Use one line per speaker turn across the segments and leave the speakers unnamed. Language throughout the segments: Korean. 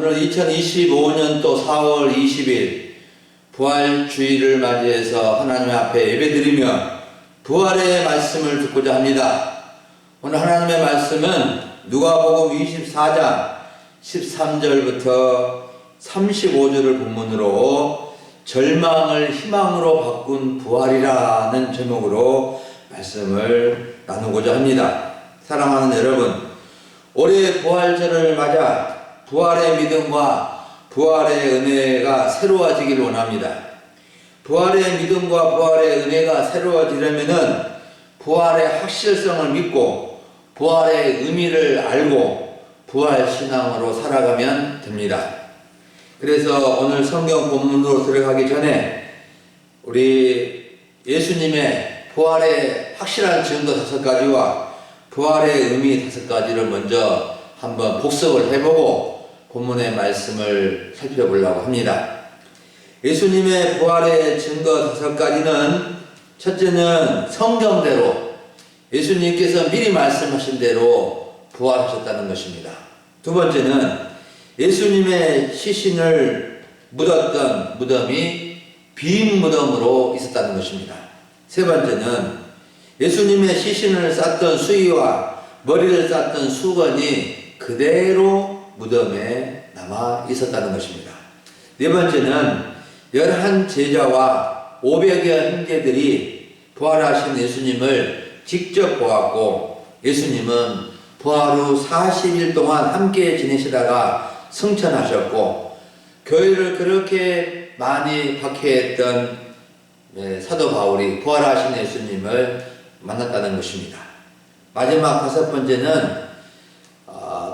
오늘 2025년도 4월 20일 부활주의를 맞이해서 하나님 앞에 예배드리며 부활의 말씀을 듣고자 합니다. 오늘 하나님의 말씀은 누가복음 24장 13절부터 35절을 본문으로 절망을 희망으로 바꾼 부활이라는 제목으로 말씀을 나누고자 합니다. 사랑하는 여러분, 올해 부활절을 맞아 부활의 믿음과 부활의 은혜가 새로워지길 원합니다. 부활의 믿음과 부활의 은혜가 새로워지려면은 부활의 확실성을 믿고 부활의 의미를 알고 부활 신앙으로 살아가면 됩니다. 그래서 오늘 성경 본문으로 들어가기 전에 우리 예수님의 부활의 확실한 증거 5가지와 부활의 의미 5가지를 먼저 한번 복습을 해보고 본문의 말씀을 살펴보려고 합니다. 예수님의 부활의 증거 5가지는 첫째는 성경대로 예수님께서 미리 말씀하신 대로 부활하셨다는 것입니다. 두 번째는 예수님의 시신을 묻었던 무덤이 빈 무덤으로 있었다는 것입니다. 세 번째는 예수님의 시신을 쌌던 수의와 머리를 쌌던 수건이 그대로 무덤에 남아 있었다는 것입니다. 네 번째는 11 제자와 500여 형제들이 부활하신 예수님을 직접 보았고 예수님은 부활 후 40일 동안 함께 지내시다가 승천하셨고 교회를 그렇게 많이 박해했던 사도 바울이 부활하신 예수님을 만났다는 것입니다. 마지막 5번째는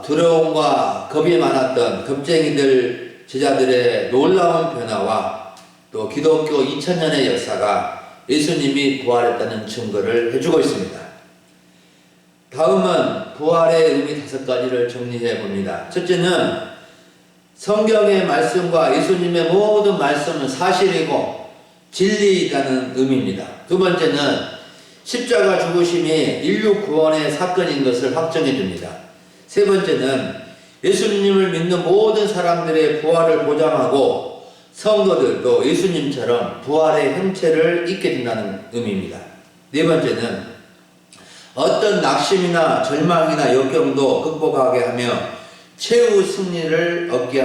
두려움과 겁이 많았던 겁쟁이들 제자들의 놀라운 변화와 또 기독교 2000년의 역사가 예수님이 부활했다는 증거를 해주고 있습니다. 다음은 부활의 의미 5가지를 정리해 봅니다. 첫째는 성경의 말씀과 예수님의 모든 말씀은 사실이고 진리이라는 의미입니다. 두 번째는 십자가 죽으심이 인류 구원의 사건인 것을 확정해 줍니다. 세 번째는 예수님을 믿는 모든 사람들의 부활을 보장하고 성도들도 예수님처럼 부활의 형체를 잊게 된다는 의미입니다. 네 번째는 어떤 낙심이나 절망이나 역경도 극복하게 하며 최후 승리를 얻게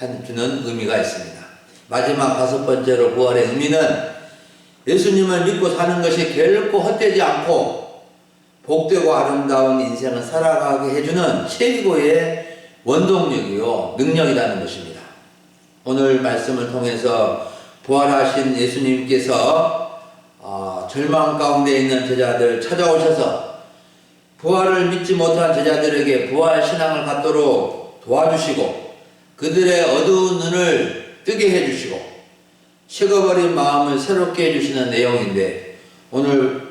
해주는 의미가 있습니다. 마지막 5번째로 부활의 의미는 예수님을 믿고 사는 것이 결코 헛되지 않고 복되고 아름다운 인생을 살아가게 해주는 최고의 원동력이요 능력이라는 것입니다. 오늘 말씀을 통해서 부활하신 예수님께서 절망 가운데 있는 제자들 찾아오셔서 부활을 믿지 못한 제자들에게 부활 신앙을 갖도록 도와주시고 그들의 어두운 눈을 뜨게 해주시고 식어버린 마음을 새롭게 해주시는 내용인데 오늘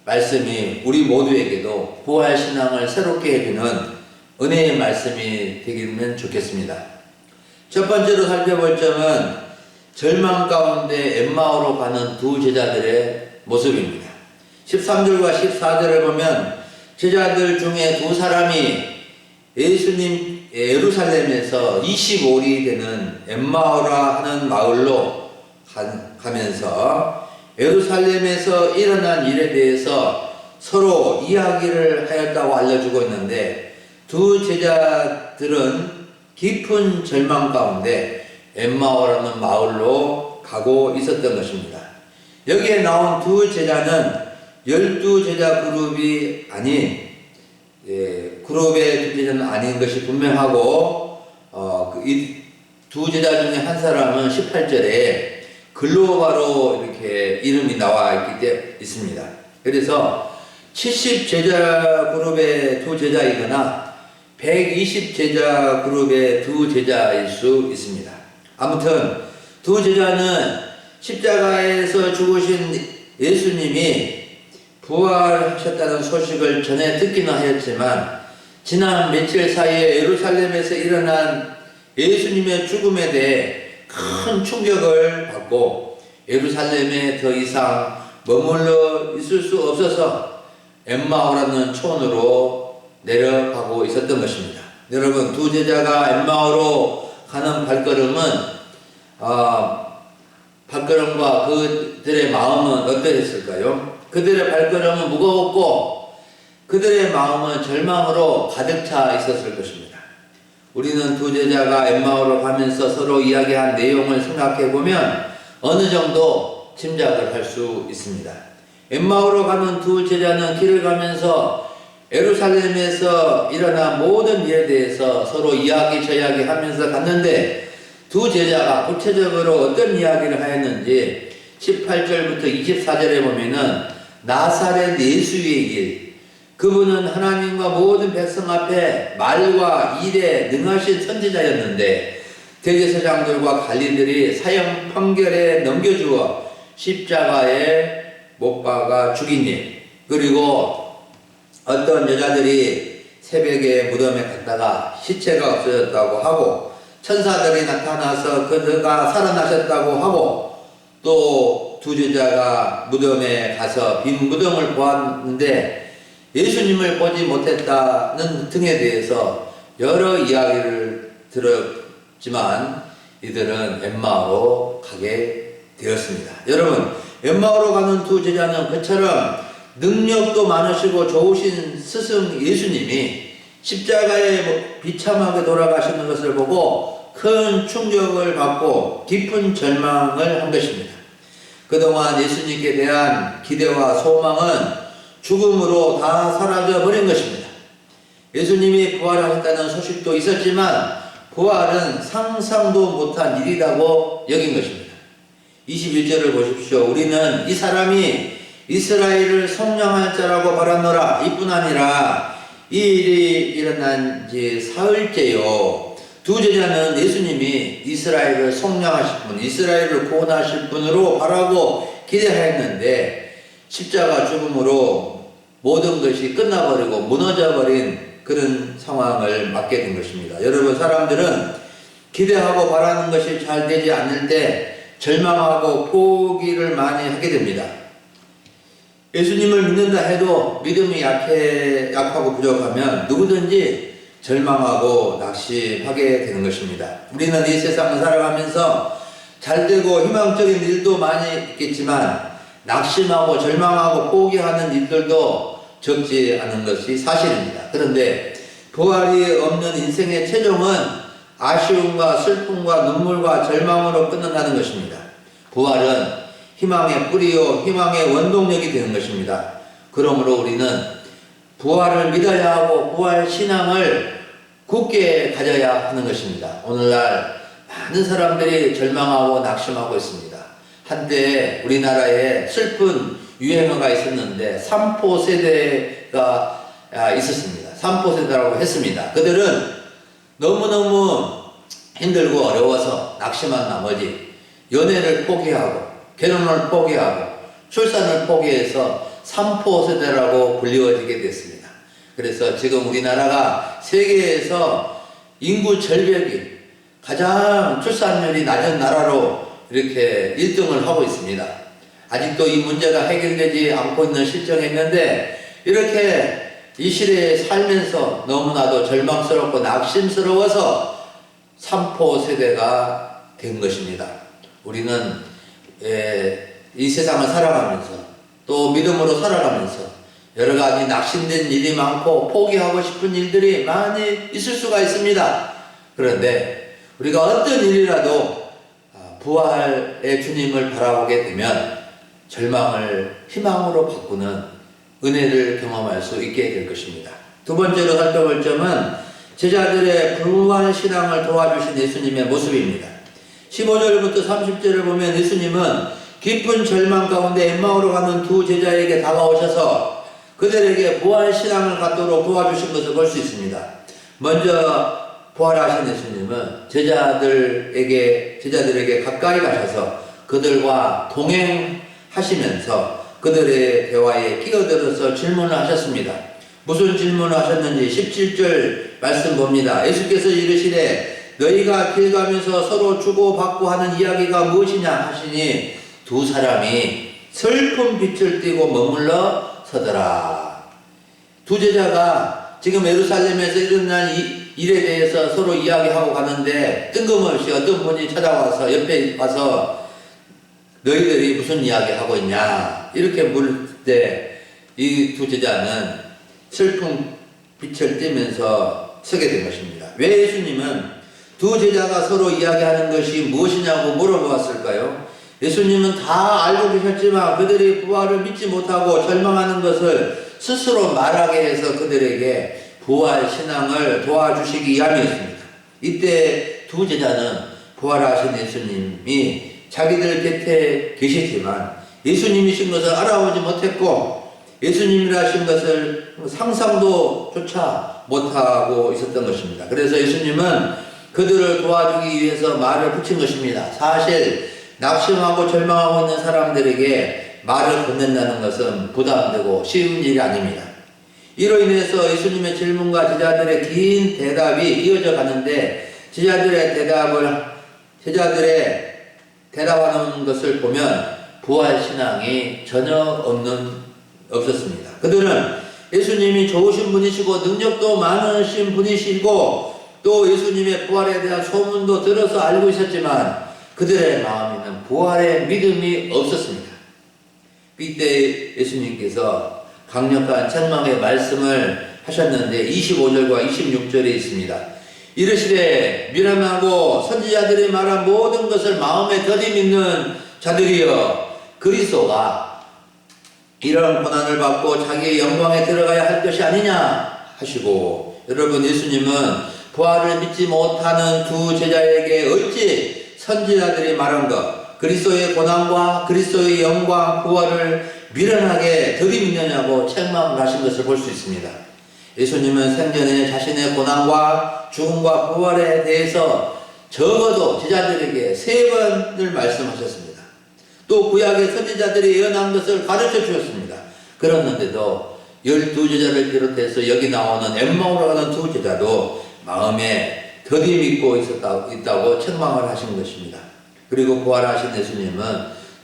말씀이 우리 모두에게도 부활 신앙을 새롭게 해주는 은혜의 말씀이 되기면 좋겠습니다. 첫 번째로 살펴볼 점은 절망 가운데 엠마오로 가는 두 제자들의 모습입니다. 13절과 14절을 보면 제자들 중에 두 사람이 예수님 예루살렘에서 25리 되는 엠마오라 하는 마을로 가면서 예루살렘에서 일어난 일에 대해서 서로 이야기를 하였다고 알려주고 있는데 두 제자들은 깊은 절망 가운데 엠마오라는 마을로 가고 있었던 것입니다. 여기에 나온 두 제자는 12제자 그룹이 아닌 그룹의 두 제자는 아닌 것이 분명하고 이 두 제자 중에 한 사람은 18절에 글로바로 이렇게 이름이 나와 있습니다. 그래서 70제자 그룹의 두 제자이거나 120제자 그룹의 두 제자일 수 있습니다. 아무튼 두 제자는 십자가에서 죽으신 예수님이 부활하셨다는 소식을 전해 듣기는 하였지만 지난 며칠 사이에 예루살렘에서 일어난 예수님의 죽음에 대해 큰 충격을 받고 예루살렘에 더 이상 머물러 있을 수 없어서 엠마오라는 촌으로 내려가고 있었던 것입니다. 여러분, 두 제자가 엠마오로 가는 발걸음과 그들의 마음은 어떠했을까요? 그들의 발걸음은 무거웠고 그들의 마음은 절망으로 가득 차 있었을 것입니다. 우리는 두 제자가 엠마오로 가면서 서로 이야기한 내용을 생각해 보면 어느 정도 짐작을 할 수 있습니다. 엠마오로 가는 두 제자는 길을 가면서 예루살렘에서 일어난 모든 일에 대해서 서로 이야기저야기하면서 갔는데 두 제자가 구체적으로 어떤 이야기를 하였는지 18절부터 24절에 보면은 나사렛 예수의 일, 그분은 하나님과 모든 백성 앞에 말과 일에 능하신 선지자였는데 대제사장들과 관리들이 사형 판결에 넘겨주어 십자가에 못 박아 죽인 일, 그리고 어떤 여자들이 새벽에 무덤에 갔다가 시체가 없어졌다고 하고 천사들이 나타나서 그가 살아나셨다고 하고 또 두 제자가 무덤에 가서 빈 무덤을 보았는데 예수님을 보지 못했다는 등에 대해서 여러 이야기를 들었지만 이들은 엠마오로 가게 되었습니다. 여러분, 엠마오로 가는 두 제자는 그처럼 능력도 많으시고 좋으신 스승 예수님이 십자가에 비참하게 돌아가시는 것을 보고 큰 충격을 받고 깊은 절망을 한 것입니다. 그동안 예수님께 대한 기대와 소망은 죽음으로 다 사라져 버린 것입니다. 예수님이 부활하셨다는 소식도 있었지만 부활은 상상도 못한 일이라고 여긴 것입니다. 21절을 보십시오. 우리는 이 사람이 이스라엘을 성령할 자라고 바라노라. 이뿐 아니라 이 일이 일어난 지 사흘째요. 두 제자는 예수님이 이스라엘을 성령하실 분, 이스라엘을 구원하실 분으로 바라고 기대하였는데 십자가 죽음으로 모든 것이 끝나버리고 무너져버린 그런 상황을 맞게 된 것입니다. 여러분, 사람들은 기대하고 바라는 것이 잘 되지 않을 때 절망하고 포기를 많이 하게 됩니다. 예수님을 믿는다 해도 믿음이 약하고 부족하면 누구든지 절망하고 낙심하게 되는 것입니다. 우리는 이 세상을 살아가면서 잘되고 희망적인 일도 많이 있겠지만 낙심하고 절망하고 포기하는 일들도 적지 않은 것이 사실입니다. 그런데 부활이 없는 인생의 최종은 아쉬움과 슬픔과 눈물과 절망으로 끝난다는 것입니다. 부활은 희망의 뿌리요 희망의 원동력이 되는 것입니다. 그러므로 우리는 부활을 믿어야 하고 부활 신앙을 굳게 가져야 하는 것입니다. 오늘날 많은 사람들이 절망하고 낙심하고 있습니다. 한때 우리나라에 슬픈 유행어가 있었는데 삼포 세대가 있었습니다. 삼포 세대라고 했습니다. 그들은 너무너무 힘들고 어려워서 낙심한 나머지 연애를 포기하고 결혼을 포기하고 출산을 포기해서 삼포 세대라고 불리워지게 됐습니다. 그래서 지금 우리나라가 세계에서 인구 절벽이 가장 출산율이 낮은 나라로 이렇게 1등을 하고 있습니다. 아직도 이 문제가 해결되지 않고 있는 실정에 있는데 이렇게 이 시대에 살면서 너무나도 절망스럽고 낙심스러워서 삼포 세대가 된 것입니다. 우리는 이 세상을 살아가면서 또 믿음으로 살아가면서 여러 가지 낙심된 일이 많고 포기하고 싶은 일들이 많이 있을 수가 있습니다. 그런데 우리가 어떤 일이라도 부활의 주님을 바라보게 되면 절망을 희망으로 바꾸는 은혜를 경험할 수 있게 될 것입니다. 두 번째로 살펴볼 점은 제자들의 부활 신앙을 도와주신 예수님의 모습입니다. 15절부터 30절을 보면 예수님은 깊은 절망 가운데 엠마오로 가는 두 제자에게 다가오셔서 그들에게 부활 신앙을 갖도록 도와주신 것을 볼 수 있습니다. 먼저 부활하신 예수님은 제자들에게 가까이 가셔서 그들과 동행하시면서 그들의 대화에 끼어들어서 질문을 하셨습니다. 무슨 질문을 하셨는지 17절 말씀 봅니다. 예수께서 이르시되 너희가 길 가면서 서로 주고받고 하는 이야기가 무엇이냐 하시니 두 사람이 슬픈 빛을 띠고 머물러 서더라. 두 제자가 지금 예루살렘에서 일어난 이 일에 대해서 서로 이야기하고 가는데 뜬금없이 어떤 분이 찾아와서 옆에 와서 너희들이 무슨 이야기하고 있냐 이렇게 물을 때 이 두 제자는 슬픈 빛을 띠면서 서게 된 것입니다. 왜 예수님은 두 제자가 서로 이야기하는 것이 무엇이냐고 물어보았을까요? 예수님은 다 알고 계셨지만 그들이 부활을 믿지 못하고 절망하는 것을 스스로 말하게 해서 그들에게 부활 신앙을 도와주시기 위함이었습니다. 이때 두 제자는 부활하신 예수님이 자기들 곁에 계시지만 예수님이신 것을 알아보지 못했고 예수님이라신 것을 상상도 조차 못하고 있었던 것입니다. 그래서 예수님은 그들을 도와주기 위해서 말을 붙인 것입니다. 사실 낙심하고 절망하고 있는 사람들에게 말을 건넨다는 것은 부담되고 쉬운 일이 아닙니다. 이로 인해서 예수님의 질문과 제자들의 긴 대답이 이어져 가는데 제자들의 대답하는 것을 보면 부활신앙이 전혀 없었습니다. 그들은 예수님이 좋으신 분이시고 능력도 많으신 분이시고 또 예수님의 부활에 대한 소문도 들어서 알고 있었지만 그들의 마음에는 부활의 믿음이 없었습니다. 이때 예수님께서 강력한 책망의 말씀을 하셨는데 25절과 26절에 있습니다. 이르시되 미련하고 선지자들이 말한 모든 것을 마음에 더디 믿는 자들이여 그리스도가 이런 고난을 받고 자기의 영광에 들어가야 할 것이 아니냐 하시고 여러분 예수님은 부활을 믿지 못하는 두 제자에게 어찌 선지자들이 말한 것 그리스도의 고난과 그리스도의 영광 부활을 미련하게 더디 믿느냐고 책망을 하신 것을 볼 수 있습니다. 예수님은 생전에 자신의 고난과 죽음과 부활에 대해서 적어도 제자들에게 3번을 말씀하셨습니다. 또 구약의 선지자들이 예언한 것을 가르쳐 주셨습니다. 그랬는데도 12제자를 비롯해서 여기 나오는 엠마오로 가는 두 제자도 마음에 더디 믿고 있다고 책망을 하신 것입니다. 그리고 부활하신 예수님은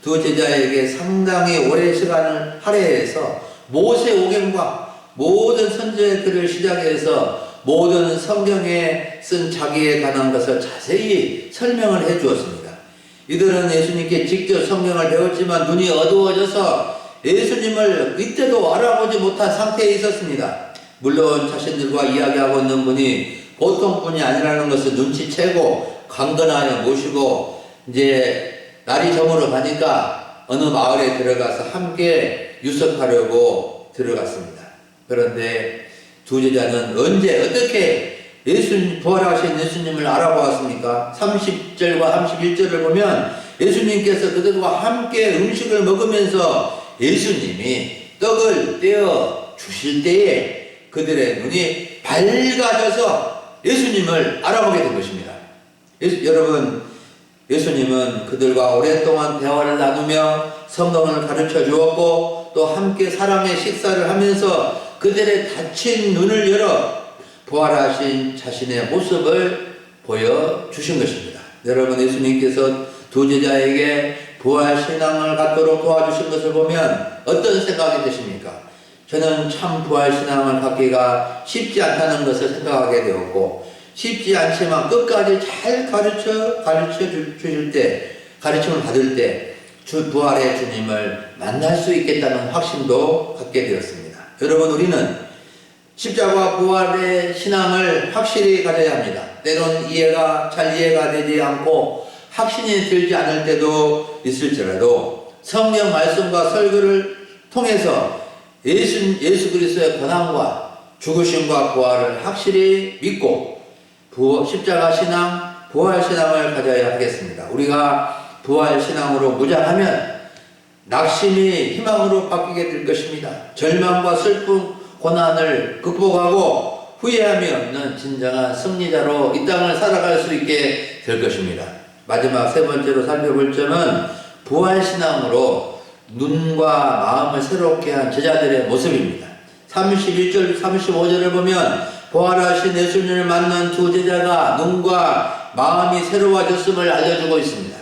두 제자에게 상당히 오랜 시간을 할애해서 모세오경과 모든 선지의 글을 시작해서 모든 성경에 쓴 자기에 관한 것을 자세히 설명을 해 주었습니다. 이들은 예수님께 직접 성경을 배웠지만 눈이 어두워져서 예수님을 이때도 알아보지 못한 상태에 있었습니다. 물론 자신들과 이야기하고 있는 분이 보통 분이 아니라는 것을 눈치채고 강건하여 모시고 이제 날이 저물어 가니까 어느 마을에 들어가서 함께 유석하려고 들어갔습니다. 그런데 두 제자는 언제 어떻게 부활하신 예수님을 알아보았습니까? 30절과 31절을 보면 예수님께서 그들과 함께 음식을 먹으면서 예수님이 떡을 떼어 주실 때에 그들의 눈이 밝아져서 예수님을 알아보게 된 것입니다. 여러분 예수님은 그들과 오랫동안 대화를 나누며 성경을 가르쳐 주었고 또 함께 사랑의 식사를 하면서 그들의 닫힌 눈을 열어 부활하신 자신의 모습을 보여주신 것입니다. 여러분 예수님께서 두 제자에게 부활신앙을 갖도록 도와주신 것을 보면 어떤 생각이 드십니까? 저는 참 부활신앙을 갖기가 쉽지 않다는 것을 생각하게 되었고 쉽지 않지만 끝까지 잘 가르쳐 주실 때 가르침을 받을 때 부활의 주님을 만날 수 있겠다는 확신도 갖게 되었습니다. 여러분 우리는 십자가 부활의 신앙을 확실히 가져야 합니다. 때론 잘 이해가 되지 않고 확신이 들지 않을 때도 있을지라도 성경 말씀과 설교를 통해서 예수 그리스도의 고난과 죽으심과 부활을 확실히 믿고 십자가 신앙, 부활 신앙을 가져야 하겠습니다. 우리가 부활 신앙으로 무장하면 낙심이 희망으로 바뀌게 될 것입니다. 절망과 슬픔, 고난을 극복하고 후회함이 없는 진정한 승리자로 이 땅을 살아갈 수 있게 될 것입니다. 마지막 3번째로 살펴볼 점은 부활신앙으로 눈과 마음을 새롭게 한 제자들의 모습입니다. 31절, 35절을 보면 부활하신 예수님을 만난 두 제자가 눈과 마음이 새로워졌음을 알려주고 있습니다.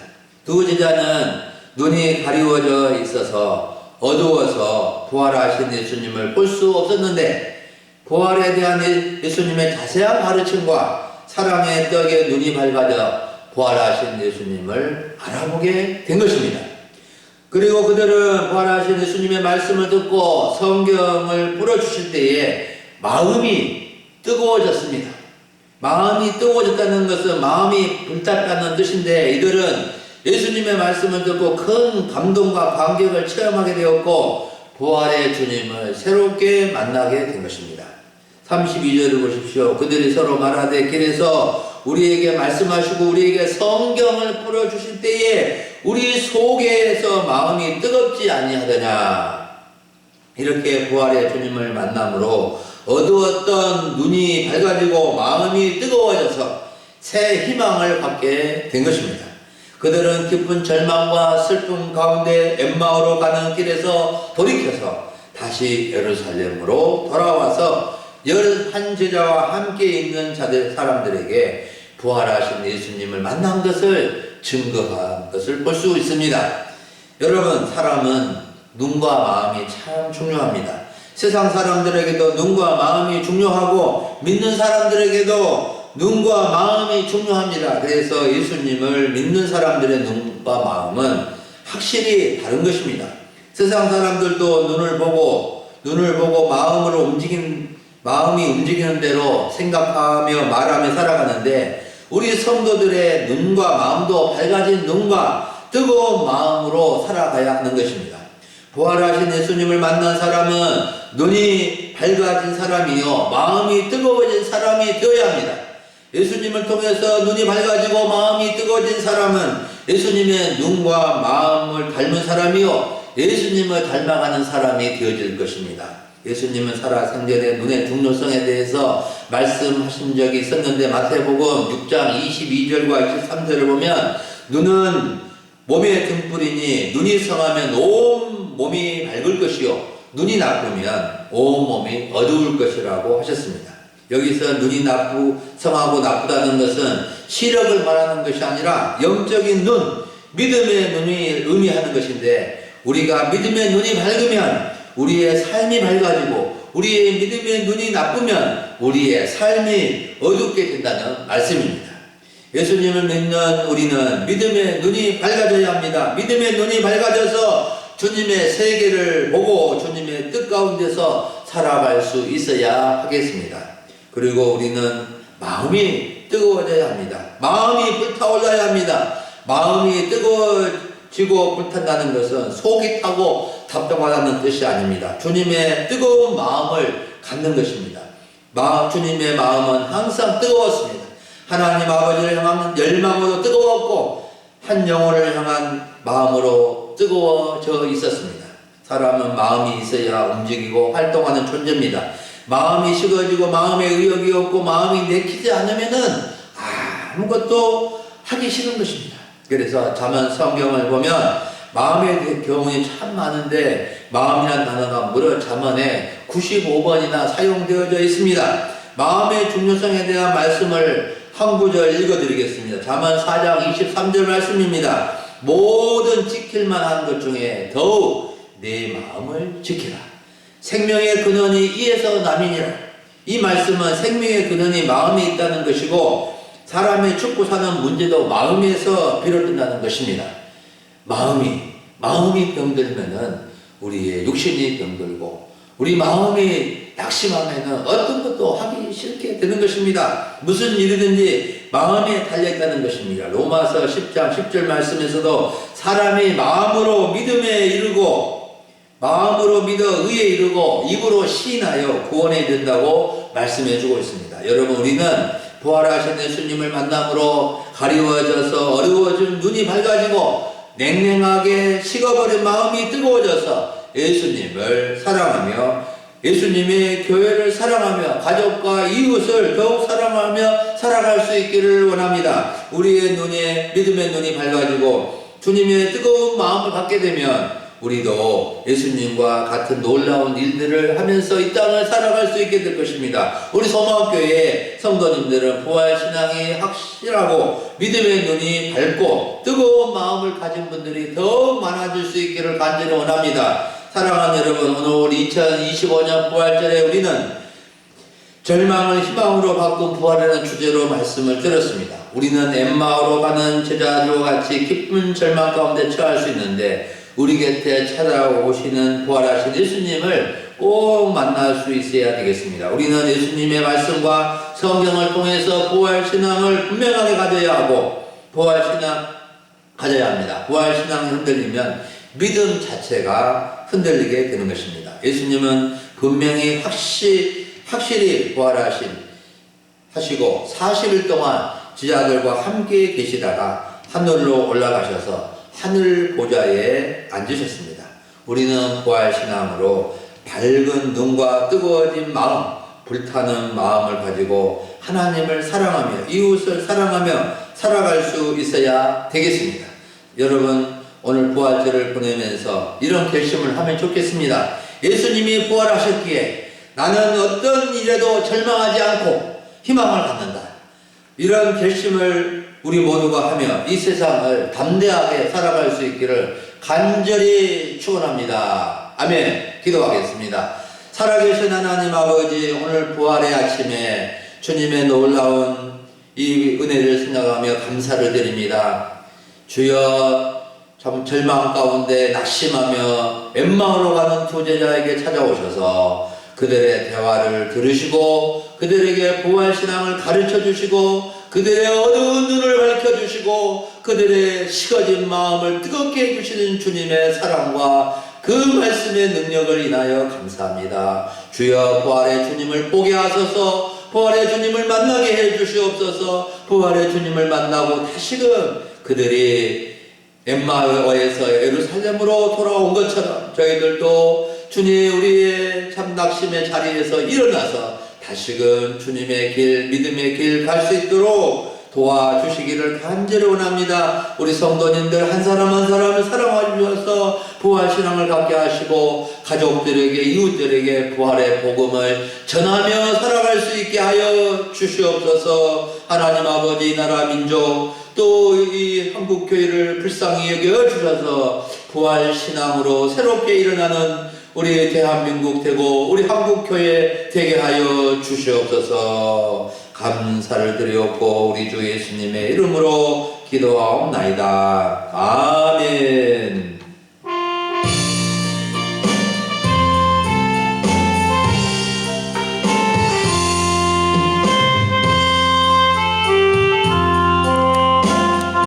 두 제자는 눈이 가리워져 있어서 어두워서 부활하신 예수님을 볼 수 없었는데 부활에 대한 예수님의 자세한 가르침과 사랑의 떡에 눈이 밝아져 부활하신 예수님을 알아보게 된 것입니다. 그리고 그들은 부활하신 예수님의 말씀을 듣고 성경을 풀어주실 때에 마음이 뜨거워졌습니다. 마음이 뜨거워졌다는 것은 마음이 불탔다는 뜻인데, 이들은 예수님의 말씀을 듣고 큰 감동과 감격을 체험하게 되었고 부활의 주님을 새롭게 만나게 된 것입니다. 32절을 보십시오. 그들이 서로 말하되 길에서 우리에게 말씀하시고 우리에게 성경을 풀어주실 때에 우리 속에서 마음이 뜨겁지 아니하더냐. 이렇게 부활의 주님을 만남으로 어두웠던 눈이 밝아지고 마음이 뜨거워져서 새 희망을 갖게 된 것입니다. 그들은 깊은 절망과 슬픔 가운데 엠마오로 가는 길에서 돌이켜서 다시 예루살렘으로 돌아와서 11제자와 함께 있는 사람들에게 부활하신 예수님을 만난 것을 증거한 것을 볼 수 있습니다. 여러분, 사람은 눈과 마음이 참 중요합니다. 세상 사람들에게도 눈과 마음이 중요하고 믿는 사람들에게도 눈과 마음이 중요합니다. 그래서 예수님을 믿는 사람들의 눈과 마음은 확실히 다른 것입니다. 세상 사람들도 눈을 보고 마음이 움직이는 대로 생각하며 말하며 살아가는데, 우리 성도들의 눈과 마음도 밝아진 눈과 뜨거운 마음으로 살아가야 하는 것입니다. 부활하신 예수님을 만난 사람은 눈이 밝아진 사람이요 마음이 뜨거워진 사람이 되어야 합니다. 예수님을 통해서 눈이 밝아지고 마음이 뜨거워진 사람은 예수님의 눈과 마음을 닮은 사람이요 예수님을 닮아가는 사람이 되어질 것입니다. 예수님은 살아생전에 눈의 중요성에 대해서 말씀하신 적이 있었는데, 마태복음 6장 22절과 23절을 보면 눈은 몸의 등불이니 눈이 성하면 온 몸이 밝을 것이요 눈이 나쁘면 온 몸이 어두울 것이라고 하셨습니다. 여기서 눈이 성하고 나쁘다는 것은 시력을 말하는 것이 아니라 영적인 눈, 믿음의 눈이 의미하는 것인데, 우리가 믿음의 눈이 밝으면 우리의 삶이 밝아지고 우리의 믿음의 눈이 나쁘면 우리의 삶이 어둡게 된다는 말씀입니다. 예수님을 믿는 우리는 믿음의 눈이 밝아져야 합니다. 믿음의 눈이 밝아져서 주님의 세계를 보고 주님의 뜻 가운데서 살아갈 수 있어야 하겠습니다. 그리고 우리는 마음이 뜨거워져야 합니다. 마음이 불타올라야 합니다. 마음이 뜨거워지고 불탄다는 것은 속이 타고 답답하다는 뜻이 아닙니다. 주님의 뜨거운 마음을 갖는 것입니다. 주님의 마음은 항상 뜨거웠습니다. 하나님 아버지를 향한 열망으로 뜨거웠고 한 영혼을 향한 마음으로 뜨거워져 있었습니다. 사람은 마음이 있어야 움직이고 활동하는 존재입니다. 마음이 식어지고 마음에 의욕이 없고 마음이 내키지 않으면은 아무것도 하기 싫은 것입니다. 그래서 잠언 성경을 보면 마음의 경우는 참 많은데 마음이라는 단어가 무려 잠언에 95번이나 사용되어져 있습니다. 마음의 중요성에 대한 말씀을 한 구절 읽어드리겠습니다. 잠언 4장 23절 말씀입니다. 모든 지킬만한 것 중에 더욱 내 마음을 지키라. 생명의 근원이 이에서 남이니라. 이 말씀은 생명의 근원이 마음에 있다는 것이고 사람의 죽고 사는 문제도 마음에서 비롯된다는 것입니다. 마음이 병들면은 우리의 육신이 병들고 우리 마음이 낙심하면은 어떤 것도 하기 싫게 되는 것입니다. 무슨 일이든지 마음에 달려있다는 것입니다. 로마서 10장 10절 말씀에서도 사람이 마음으로 믿음에 이르고 마음으로 믿어 의에 이르고 입으로 시인하여 구원에 이른다고 말씀해주고 있습니다. 여러분, 우리는 부활하신 예수님을 만남으로 가리워져서 어려워진 눈이 밝아지고 냉랭하게 식어버린 마음이 뜨거워져서 예수님을 사랑하며 예수님의 교회를 사랑하며 가족과 이웃을 더욱 사랑하며 살아갈 수 있기를 원합니다. 우리의 눈에 믿음의 눈이 밝아지고 주님의 뜨거운 마음을 갖게 되면 우리도 예수님과 같은 놀라운 일들을 하면서 이 땅을 살아갈 수 있게 될 것입니다. 우리 소망교회 성도님들은 부활신앙이 확실하고 믿음의 눈이 밝고 뜨거운 마음을 가진 분들이 더욱 많아질 수 있기를 간절히 원합니다. 사랑하는 여러분, 오늘 2025년 부활절에 우리는 절망을 희망으로 바꾼 부활이라는 주제로 말씀을 들었습니다. 우리는 엠마오로 가는 제자들과 같이 기쁜 절망 가운데 처할 수 있는데 우리 곁에 찾아오시는 부활하신 예수님을 꼭 만날 수 있어야 되겠습니다. 우리는 예수님의 말씀과 성경을 통해서 부활신앙을 분명하게 가져야 하고 부활신앙 가져야 합니다. 부활신앙이 흔들리면 믿음 자체가 흔들리게 되는 것입니다. 예수님은 분명히 확실히 부활하시고 40일 동안 제자들과 함께 계시다가 하늘로 올라가셔서 하늘 보좌에 앉으셨습니다. 우리는 부활신앙으로 밝은 눈과 뜨거워진 마음, 불타는 마음을 가지고 하나님을 사랑하며 이웃을 사랑하며 살아갈 수 있어야 되겠습니다. 여러분 오늘 부활절을 보내면서 이런 결심을 하면 좋겠습니다. 예수님이 부활하셨기에 나는 어떤 일에도 절망하지 않고 희망을 갖는다. 이런 결심을 우리 모두가 하며 이 세상을 담대하게 살아갈 수 있기를 간절히 축원합니다. 아멘. 기도하겠습니다. 살아계신 하나님 아버지, 오늘 부활의 아침에 주님의 놀라운 이 은혜를 생각하며 감사를 드립니다. 주여, 참 절망 가운데 낙심하며 엠마오로 가는 두 제자에게 찾아오셔서 그들의 대화를 들으시고 그들에게 부활신앙을 가르쳐 주시고 그들의 어두운 눈을 밝혀주시고 그들의 식어진 마음을 뜨겁게 해주시는 주님의 사랑과 그 말씀의 능력을 인하여 감사합니다. 주여, 부활의 주님을 보게 하소서. 부활의 주님을 만나게 해주시옵소서. 부활의 주님을 만나고 다시금 그들이 엠마오에서 예루살렘으로 돌아온 것처럼 저희들도 주님 우리의 참 낙심의 자리에서 일어나서 다시금 주님의 길, 믿음의 길 갈 수 있도록 도와주시기를 간절히 원합니다. 우리 성도님들 한 사람 한 사람을 사랑하셔서 부활신앙을 갖게 하시고 가족들에게 이웃들에게 부활의 복음을 전하며 살아갈 수 있게 하여 주시옵소서. 하나님 아버지, 나라 민족 또 이 한국교회를 불쌍히 여겨주셔서 부활신앙으로 새롭게 일어나는 우리 대한민국 되고 우리 한국교회 되게 하여 주시옵소서. 감사를 드리옵고 우리 주 예수님의 이름으로 기도하옵나이다. 아멘.